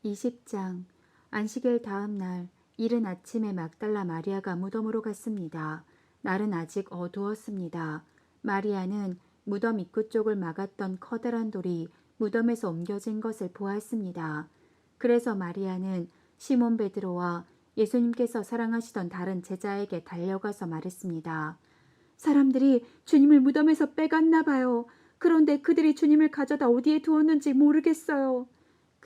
20장. 안식일 다음 날 이른 아침에 막달라 마리아가 무덤으로 갔습니다. 날은 아직 어두웠습니다. 마리아는 무덤 입구 쪽을 막았던 커다란 돌이 무덤에서 옮겨진 것을 보았습니다. 그래서 마리아는 시몬 베드로와 예수님께서 사랑하시던 다른 제자에게 달려가서 말했습니다. 사람들이 주님을 무덤에서 빼갔나 봐요. 그런데 그들이 주님을 가져다 어디에 두었는지 모르겠어요.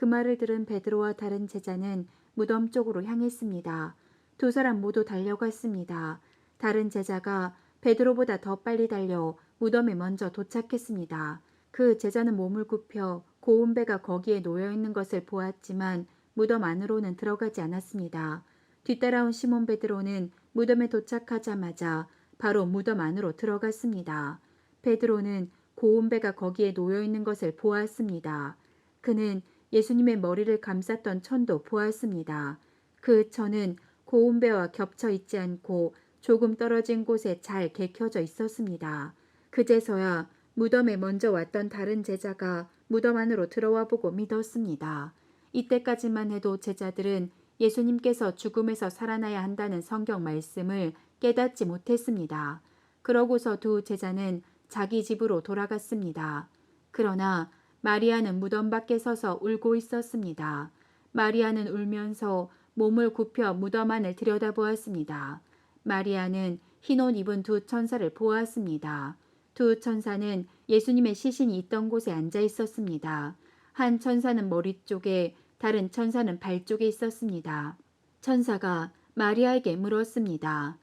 그 말을 들은 베드로와 다른 제자는 무덤 쪽으로 향했습니다. 두 사람 모두 달려갔습니다. 다른 제자가 베드로보다 더 빨리 달려 무덤에 먼저 도착했습니다. 그 제자는 몸을 굽혀 고운 배가 거기에 놓여 있는 것을 보았지만 무덤 안으로는 들어가지 않았습니다. 뒤따라온 시몬 베드로는 무덤에 도착하자마자 바로 무덤 안으로 들어갔습니다. 베드로는 고운 배가 거기에 놓여 있는 것을 보았습니다. 그는 예수님의 머리를 감쌌던 천도 보았습니다. 그 천은 고운 배와 겹쳐 있지 않고 조금 떨어진 곳에 잘 개켜져 있었습니다. 그제서야 무덤에 먼저 왔던 다른 제자가 무덤 안으로 들어와 보고 믿었습니다. 이때까지만 해도 제자들은 예수님께서 죽음에서 살아나야 한다는 성경 말씀을 깨닫지 못했습니다. 그러고서 두 제자는 자기 집으로 돌아갔습니다. 그러나 마리아는 무덤 밖에 서서 울고 있었습니다. 마리아는 울면서 몸을 굽혀 무덤 안을 들여다보았습니다. 마리아는 흰 옷 입은 두 천사를 보았습니다. 두 천사는 예수님의 시신이 있던 곳에 앉아 있었습니다. 한 천사는 머리 쪽에, 다른 천사는 발 쪽에 있었습니다. 천사가 마리아에게 물었습니다.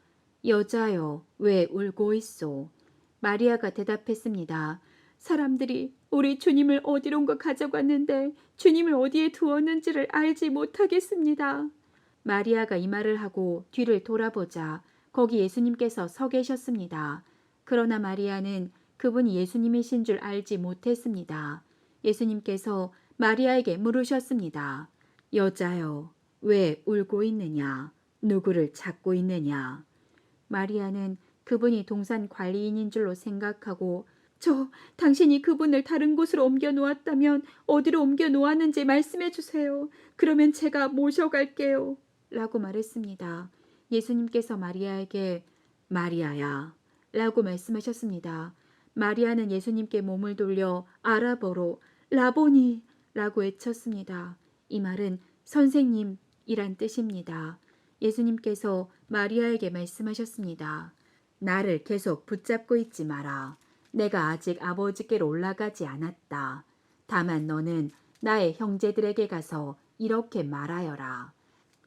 여자여, 왜 울고 있소? 마리아가 대답했습니다. 사람들이 우리 주님을 어디론가 가져갔는데 주님을 어디에 두었는지를 알지 못하겠습니다. 마리아가 이 말을 하고 뒤를 돌아보자 거기 예수님께서 서 계셨습니다. 그러나 마리아는 그분이 예수님이신 줄 알지 못했습니다. 예수님께서 마리아에게 물으셨습니다. 여자여, 왜 울고 있느냐? 누구를 찾고 있느냐? 마리아는 그분이 동산 관리인인 줄로 생각하고 당신이 그분을 다른 곳으로 옮겨 놓았다면 어디로 옮겨 놓았는지 말씀해 주세요. 그러면 제가 모셔갈게요. 라고 말했습니다. 예수님께서 마리아에게 마리아야 라고 말씀하셨습니다. 마리아는 예수님께 몸을 돌려 아랍어로 라보니 라고 외쳤습니다. 이 말은 선생님이란 뜻입니다. 예수님께서 마리아에게 말씀하셨습니다. 나를 계속 붙잡고 있지 마라. 내가 아직 아버지께로 올라가지 않았다. 다만 너는 나의 형제들에게 가서 이렇게 말하여라.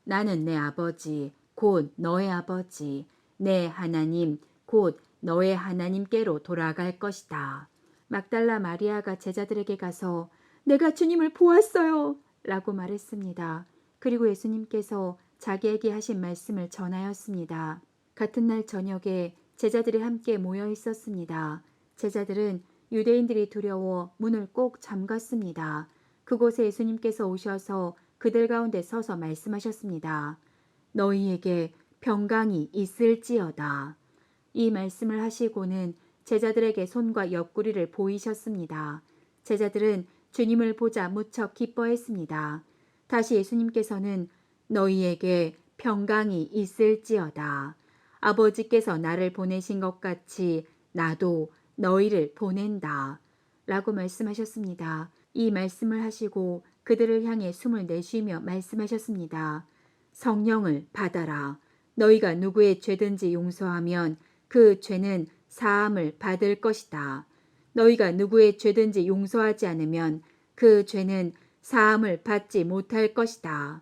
나는 내 아버지, 곧 너의 아버지, 내 하나님, 곧 너의 하나님께로 돌아갈 것이다. 막달라 마리아가 제자들에게 가서 내가 주님을 보았어요. 라고 말했습니다. 그리고 예수님께서 자기에게 하신 말씀을 전하였습니다. 같은 날 저녁에 제자들이 함께 모여 있었습니다. 제자들은 유대인들이 두려워 문을 꼭 잠갔습니다. 그곳에 예수님께서 오셔서 그들 가운데 서서 말씀하셨습니다. 너희에게 평강이 있을지어다. 이 말씀을 하시고는 제자들에게 손과 옆구리를 보이셨습니다. 제자들은 주님을 보자 무척 기뻐했습니다. 다시 예수님께서는 너희에게 평강이 있을지어다. 아버지께서 나를 보내신 것 같이 나도 너희를 보낸다. 라고 말씀하셨습니다. 이 말씀을 하시고 그들을 향해 숨을 내쉬며 말씀하셨습니다. 성령을 받아라. 너희가 누구의 죄든지 용서하면 그 죄는 사함을 받을 것이다. 너희가 누구의 죄든지 용서하지 않으면 그 죄는 사함을 받지 못할 것이다.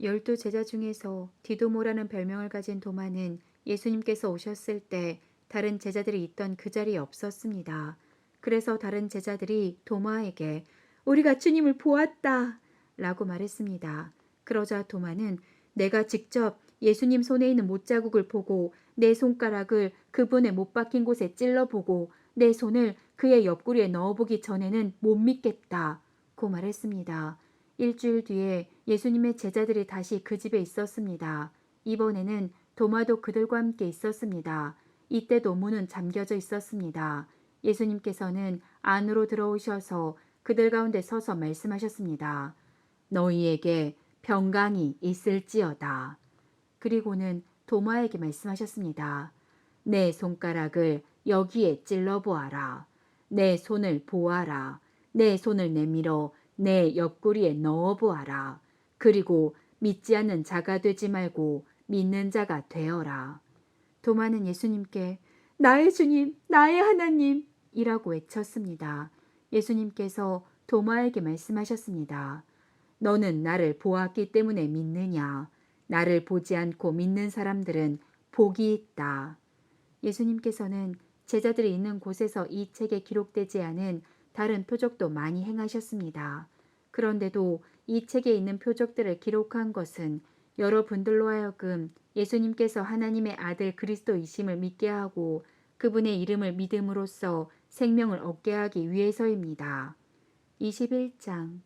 12 제자 중에서 디도모라는 별명을 가진 도마는 예수님께서 오셨을 때 다른 제자들이 있던 그 자리에 없었습니다. 그래서 다른 제자들이 도마에게 우리가 주님을 보았다 라고 말했습니다. 그러자 도마는 내가 직접 예수님 손에 있는 못자국을 보고 내 손가락을 그분의 못 박힌 곳에 찔러보고 내 손을 그의 옆구리에 넣어보기 전에는 못 믿겠다고 말했습니다. 일주일 뒤에 예수님의 제자들이 다시 그 집에 있었습니다. 이번에는 도마도 그들과 함께 있었습니다. 이때도 문은 잠겨져 있었습니다. 예수님께서는 안으로 들어오셔서 그들 가운데 서서 말씀하셨습니다. 너희에게 평강이 있을지어다. 그리고는 도마에게 말씀하셨습니다. 내 손가락을 여기에 찔러보아라. 내 손을 보아라. 내 손을 내밀어 내 옆구리에 넣어보아라. 그리고 믿지 않는 자가 되지 말고 믿는 자가 되어라. 도마는 예수님께 나의 주님, 나의 하나님 이라고 외쳤습니다. 예수님께서 도마에게 말씀하셨습니다. 너는 나를 보았기 때문에 믿느냐? 나를 보지 않고 믿는 사람들은 복이 있다. 예수님께서는 제자들이 있는 곳에서 이 책에 기록되지 않은 다른 표적도 많이 행하셨습니다. 그런데도 이 책에 있는 표적들을 기록한 것은 여러분들로 하여금 예수님께서 하나님의 아들 그리스도이심을 믿게 하고 그분의 이름을 믿음으로써 생명을 얻게 하기 위해서입니다. 21장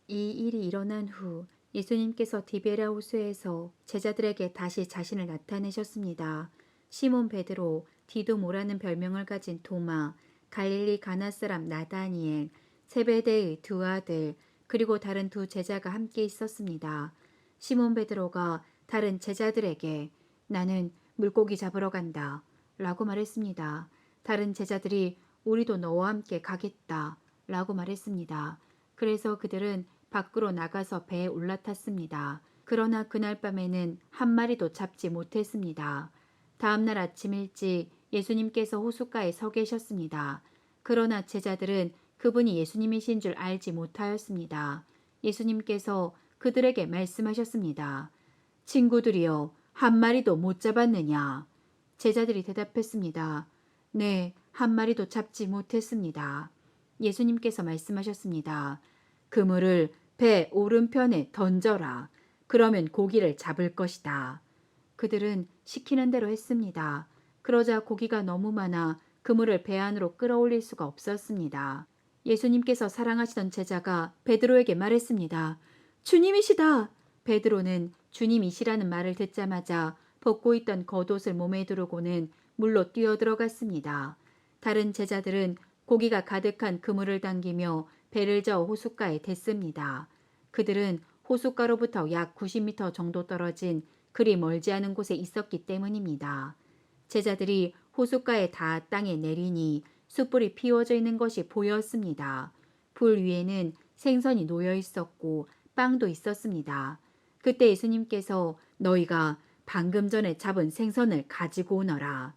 이 일이 일어난 후 예수님께서 디베랴 호수에서 제자들에게 다시 자신을 나타내셨습니다. 시몬 베드로, 디두모라는 별명을 가진 도마, 갈릴리 가나 사람 나다니엘, 세베대의 두 아들, 그리고 다른 두 제자가 함께 있었습니다. 시몬 베드로가 다른 제자들에게 나는 물고기 잡으러 간다 라고 말했습니다. 다른 제자들이 우리도 너와 함께 가겠다 라고 말했습니다. 그래서 그들은 밖으로 나가서 배에 올라탔습니다. 그러나 그날 밤에는 한 마리도 잡지 못했습니다. 다음 날 아침 일찍 예수님께서 호숫가에 서 계셨습니다. 그러나 제자들은 그분이 예수님이신 줄 알지 못하였습니다. 예수님께서 그들에게 말씀하셨습니다. 친구들이여, 한 마리도 못 잡았느냐? 제자들이 대답했습니다. 네, 한 마리도 잡지 못했습니다. 예수님께서 말씀하셨습니다. 그물을 배 오른편에 던져라. 그러면 고기를 잡을 것이다. 그들은 시키는 대로 했습니다. 그러자 고기가 너무 많아 그물을 배 안으로 끌어올릴 수가 없었습니다. 예수님께서 사랑하시던 제자가 베드로에게 말했습니다. 주님이시다. 베드로는 주님이시라는 말을 듣자마자 벗고 있던 겉옷을 몸에 두르고는 물로 뛰어들어갔습니다. 다른 제자들은 고기가 가득한 그물을 당기며 배를 저어 호숫가에 댔습니다. 그들은 호숫가로부터 약 90m 정도 떨어진 그리 멀지 않은 곳에 있었기 때문입니다. 제자들이 호숫가에 닿아 땅에 내리니 숯불이 피워져 있는 것이 보였습니다. 불 위에는 생선이 놓여 있었고 빵도 있었습니다. 그때 예수님께서 너희가 방금 전에 잡은 생선을 가지고 오너라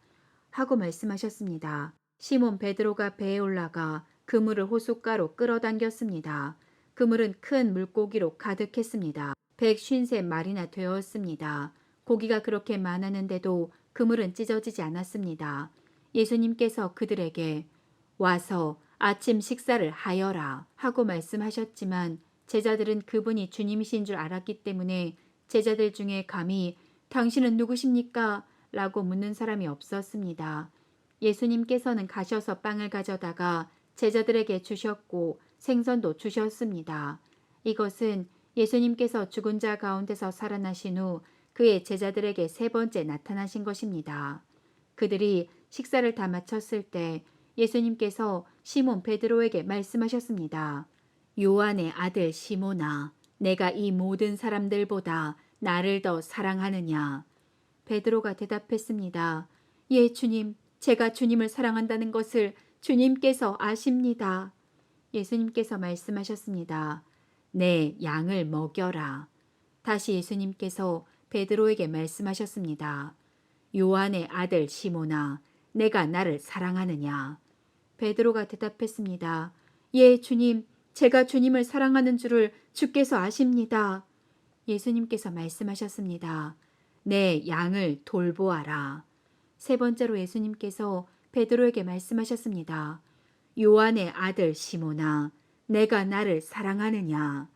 하고 말씀하셨습니다. 시몬 베드로가 배에 올라가 그물을 호숫가로 끌어당겼습니다. 그물은 큰 물고기로 가득했습니다. 153마리나 되었습니다. 고기가 그렇게 많았는데도 그물은 찢어지지 않았습니다. 예수님께서 그들에게 와서 아침 식사를 하여라 하고 말씀하셨지만 제자들은 그분이 주님이신 줄 알았기 때문에 제자들 중에 감히 당신은 누구십니까? 라고 묻는 사람이 없었습니다. 예수님께서는 가셔서 빵을 가져다가 제자들에게 주셨고 생선도 주셨습니다. 이것은 예수님께서 죽은 자 가운데서 살아나신 후 그의 제자들에게 세 번째 나타나신 것입니다. 그들이 식사를 다 마쳤을 때 예수님께서 시몬 베드로에게 말씀하셨습니다. 요한의 아들 시몬아, 내가 이 모든 사람들보다 나를 더 사랑하느냐? 베드로가 대답했습니다. 예, 주님, 제가 주님을 사랑한다는 것을 주님께서 아십니다. 예수님께서 말씀하셨습니다. 내 양을 먹여라. 다시 예수님께서 베드로에게 말씀하셨습니다. 요한의 아들 시몬아, 내가 나를 사랑하느냐? 베드로가 대답했습니다. 예, 주님, 제가 주님을 사랑하는 줄을 주께서 아십니다. 예수님께서 말씀하셨습니다. 내 양을 돌보아라. 세 번째로 예수님께서 베드로에게 말씀하셨습니다. 요한의 아들 시몬아, 내가 나를 사랑하느냐?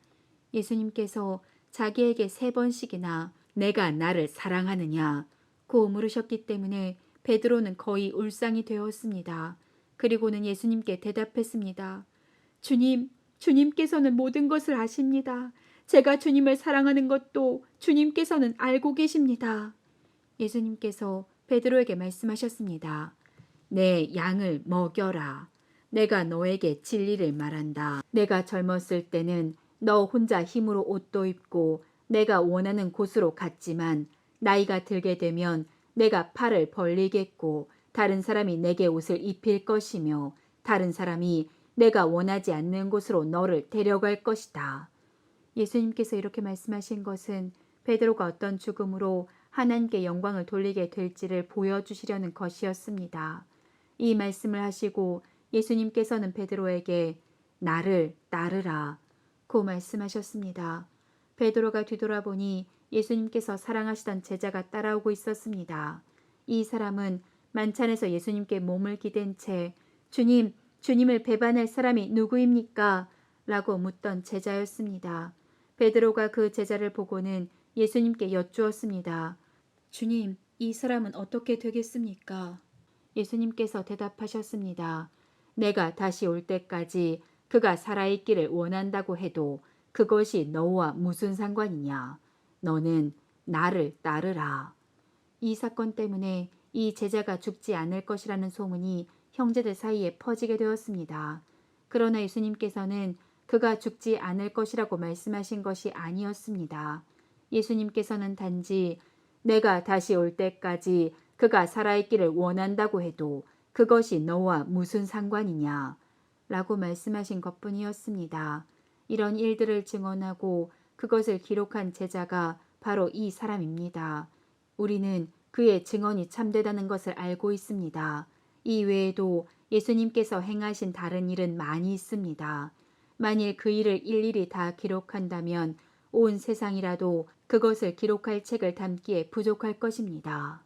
예수님께서 자기에게 세 번씩이나 내가 나를 사랑하느냐 고 물으셨기 때문에 베드로는 거의 울상이 되었습니다. 그리고는 예수님께 대답했습니다. 주님, 주님께서는 모든 것을 아십니다. 제가 주님을 사랑하는 것도 주님께서는 알고 계십니다. 예수님께서 베드로에게 말씀하셨습니다. 내 양을 먹여라. 내가 너에게 진리를 말한다. 내가 젊었을 때는 너 혼자 힘으로 옷도 입고 내가 원하는 곳으로 갔지만 나이가 들게 되면 내가 팔을 벌리겠고 다른 사람이 내게 옷을 입힐 것이며 다른 사람이 내가 원하지 않는 곳으로 너를 데려갈 것이다. 예수님께서 이렇게 말씀하신 것은 베드로가 어떤 죽음으로 하나님께 영광을 돌리게 될지를 보여주시려는 것이었습니다. 이 말씀을 하시고 예수님께서는 베드로에게 나를 따르라 고 말씀하셨습니다. 베드로가 뒤돌아보니 예수님께서 사랑하시던 제자가 따라오고 있었습니다. 이 사람은 만찬에서 예수님께 몸을 기댄 채 주님, 주님을 배반할 사람이 누구입니까? 라고 묻던 제자였습니다. 베드로가 그 제자를 보고는 예수님께 여쭈었습니다. 주님, 이 사람은 어떻게 되겠습니까? 예수님께서 대답하셨습니다. 내가 다시 올 때까지 그가 살아있기를 원한다고 해도 그것이 너와 무슨 상관이냐? 너는 나를 따르라. 이 사건 때문에 이 제자가 죽지 않을 것이라는 소문이 형제들 사이에 퍼지게 되었습니다. 그러나 예수님께서는 그가 죽지 않을 것이라고 말씀하신 것이 아니었습니다. 예수님께서는 단지 내가 다시 올 때까지 그가 살아있기를 원한다고 해도 그것이 너와 무슨 상관이냐? 라고 말씀하신 것뿐이었습니다. 이런 일들을 증언하고 그것을 기록한 제자가 바로 이 사람입니다. 우리는 그의 증언이 참되다는 것을 알고 있습니다. 이 외에도 예수님께서 행하신 다른 일은 많이 있습니다. 만일 그 일을 일일이 다 기록한다면 온 세상이라도 그것을 기록할 책을 담기에 부족할 것입니다.